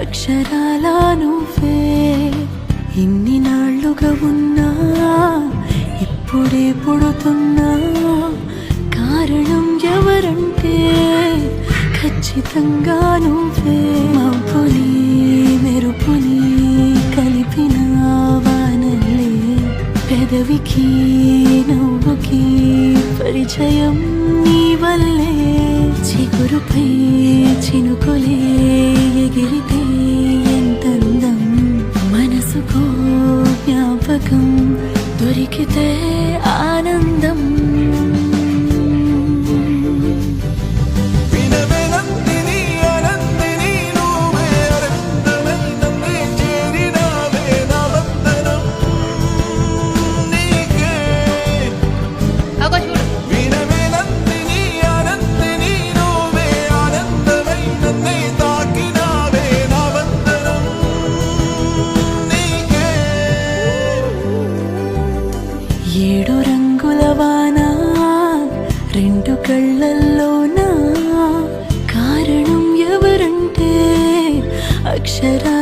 అక్షరాల నువ్వే ఇన్ని నాళ్ళుగా ఉన్నా ఇప్పుడే పుడుతున్నా కారణం ఎవరంటే ఖచ్చితంగా నువ్వే మబ్బుని మెరుపుని కలిపిన వానల్లే పెదవికి నవ్వుకి పరిచయం నీ వల్లే చిగురుపై చినుకులే ఎగిరితే ఎంతందం మనసుకో జ్ఞాపకం దొరికితే ఆనందం ఏడు రంగుల వాన రెండు కళ్ళల్లోనా కారణం ఎవరంటే అక్షరా